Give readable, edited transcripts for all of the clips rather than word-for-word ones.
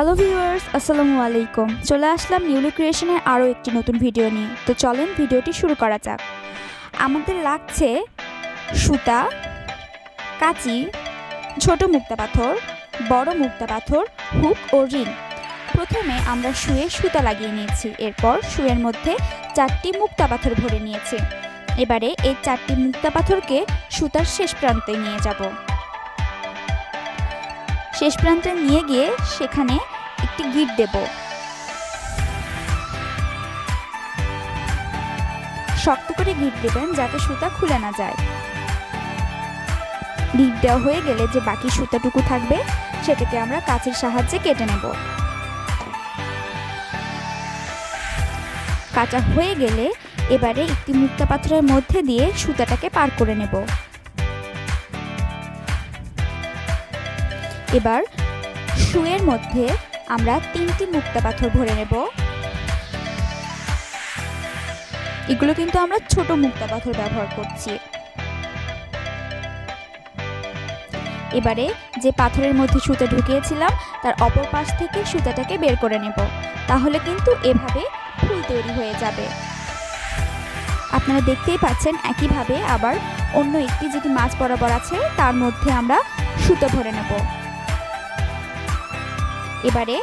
Hello viewers, আসসালামু আলাইকুম। চলে আসলাম নিউলি ক্রিয়েশনের আরও একটি নতুন ভিডিও নিয়ে। তো চলেন ভিডিওটি শুরু করা যাক। আমাদের লাগছে সুতা, কাঁচি, ছোট মুক্তা পাথর, বড় মুক্তা পাথর, হুক ও রিং। প্রথমে আমরা সুয়ে সুতা লাগিয়ে নিয়েছি, এরপর সুয়ের মধ্যে 4টি মুক্তা পাথর ভরে নিয়েছি। এবারে এই 4টি মুক্তা পাথরকে সুতার শেষ প্রান্তে নিয়ে যাব। শেষ প্রান্তে নিয়ে গিয়ে সেখানে একটি গিঁট দেব। শক্ত করে গিঁট দেবেন যাতে সুতা খুলে না যায়। গিঁট দেওয়া হয়ে গেলে যে বাকি সুতাটুকু থাকবে সেটাকে আমরা কাঁচির সাহায্যে কেটে নেব। কাটা হয়ে গেলে এবারে একটি মুক্তা পাথরের মধ্যে দিয়ে সুতাটাকে পার করে নেব। এবার সুয়ের মধ্যে আমরা 3টি মুক্তা পাথর ভরে নেব। এগুলো কিন্তু আমরা ছোট মুক্তা পাথর ব্যবহার করছি। এবারে যে পাথরের মধ্যে সুতা ঢুকিয়েছিলাম তার অপর পাশ থেকে সুতাটাকে বের করে নেব, তাহলে কিন্তু এভাবে ফুল তৈরি হয়ে যাবে। আপনারা দেখতেই পাচ্ছেন একইভাবে আবার অন্য একটি যেটি মাঝ বরাবর আছে তার মধ্যে আমরা সুতো ভরে নেব। এবারে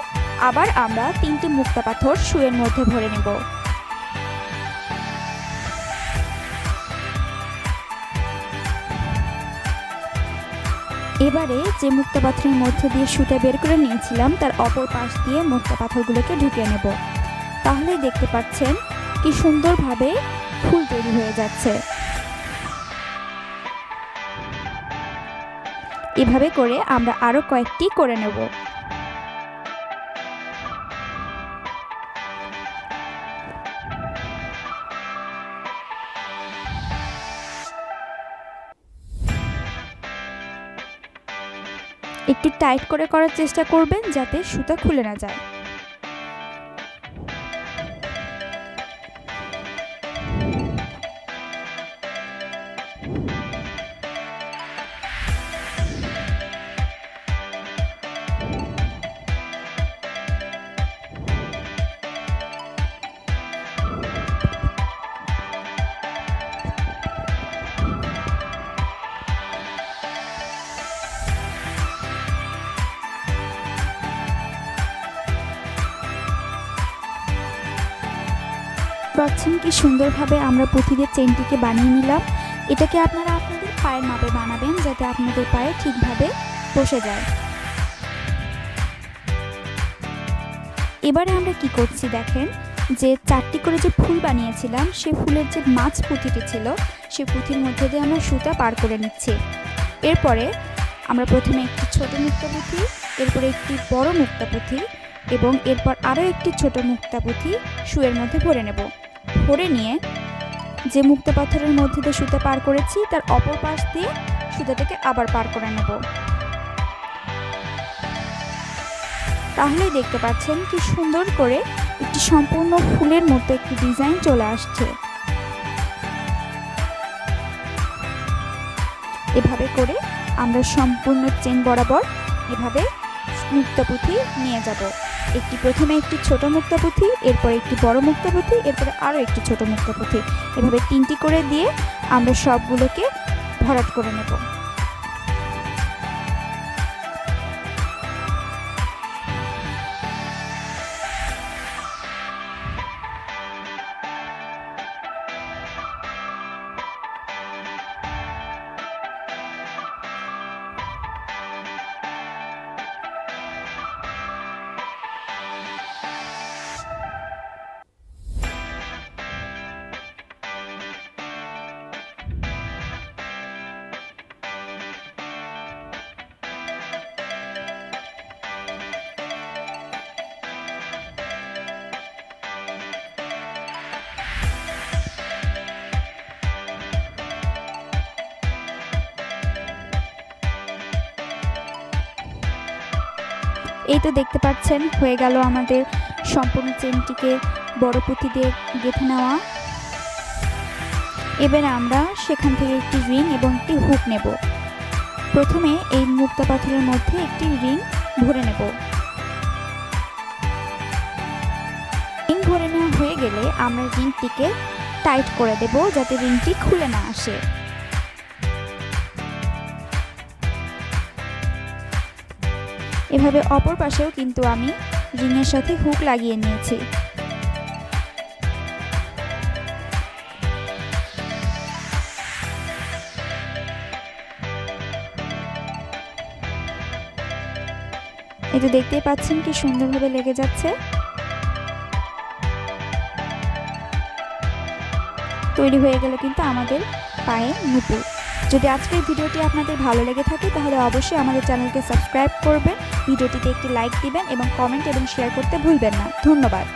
আবার আমরা 3টি মুক্তা পাথর সুয়ের মধ্যে ভরে নেব। এবারে যে মুক্তা পাথরের মধ্যে দিয়ে সুতা বের করে নিয়েছিলাম তার অপর পাশ দিয়ে মুক্তা পাথরগুলোকে ঢুকিয়ে নেব। তাহলেই দেখতে পাচ্ছেন কি সুন্দরভাবে ফুল তৈরি হয়ে যাচ্ছে। এভাবে করে আমরা আরো কয়েকটি করে নেব। একটু টাইট করে করার চেষ্টা করবেন যাতে সুতা খুলে না যায়। পাচ্ছেন কি সুন্দরভাবে আমরা পুঁথি দিয়ে চেনটিকে বানিয়ে নিলাম। এটাকে আপনারা আপনাদের পায়ের মাপে বানাবেন যাতে আপনাদের পায়ে ঠিকভাবে বসে যায়। এবারে আমরা কি করছি দেখেন, যে 4টি করে যে ফুল বানিয়েছিলাম সেই ফুলের যে মাঝ পুঁথিটি ছিল সেই পুঁথির মধ্যে দিয়ে আমরা সুতা পার করে নিচ্ছি। এরপরে আমরা প্রথমে একটি ছোট মুক্তা পুঁথি, এরপরে একটি বড় মুক্তা পুঁথি এবং এরপর আরও একটি ছোট মুক্তা পুঁথি সুয়ের মধ্যে ভরে নেব। ভরে নিয়ে যে মুক্তা পাথরের মধ্যে দিয়ে সুতা পার করেছি তার অপর পাশ দিয়ে সুতাটাকে আবার পার করে নেব। তাহলেই দেখতে পাচ্ছেন কি সুন্দর করে একটি সম্পূর্ণ ফুলের মতো একটি ডিজাইন চলে আসছে। এভাবে করে আমরা সম্পূর্ণ চেন বরাবর এভাবে মুক্তা পুঁথি নিয়ে যাব। প্রথমে একটি ছোট মুক্তা পুঁথি, এরপর একটি বড় মুক্তা পুঁথি, এরপরে আরও একটি ছোট মুক্তা পুঁথি, এভাবে 3টি করে দিয়ে আমরা সবগুলোকে ভরাট করে নেব। এই তো দেখতে পাচ্ছেন হয়ে গেল আমাদের সম্পূর্ণ চেনটিকে বড় পুঁথি দিয়ে গেঁথে নেওয়া। এবারে আমরা সেখান থেকে একটি রিং এবং একটি হুক নেব। প্রথমে এই মুক্তা পাথরের মধ্যে একটি রিং ভরে নেব। ধরে নেওয়া হয়ে গেলে আমরা রিংটিকে টাইট করে দেব যাতে রিংটি খুলে না আসে। এভাবে অপর পাশেও কিন্তু আমি রিংয়ের সাথে হুক লাগিয়ে নিয়েছি। এটা দেখতেই পাচ্ছেন কি সুন্দরভাবে লেগে যাচ্ছে। তৈরি হয়ে গেল কিন্তু আমাদের পায়ে নূপুর। যদি আজকের ভিডিওটি আপনাদের ভালো লেগে থাকে তাহলে অবশ্যই আমাদের চ্যানেলকে সাবস্ক্রাইব করবেন, ভিডিওটিতে একটি লাইক দিবেন এবং কমেন্ট এবং শেয়ার করতে ভুলবেন না। ধন্যবাদ।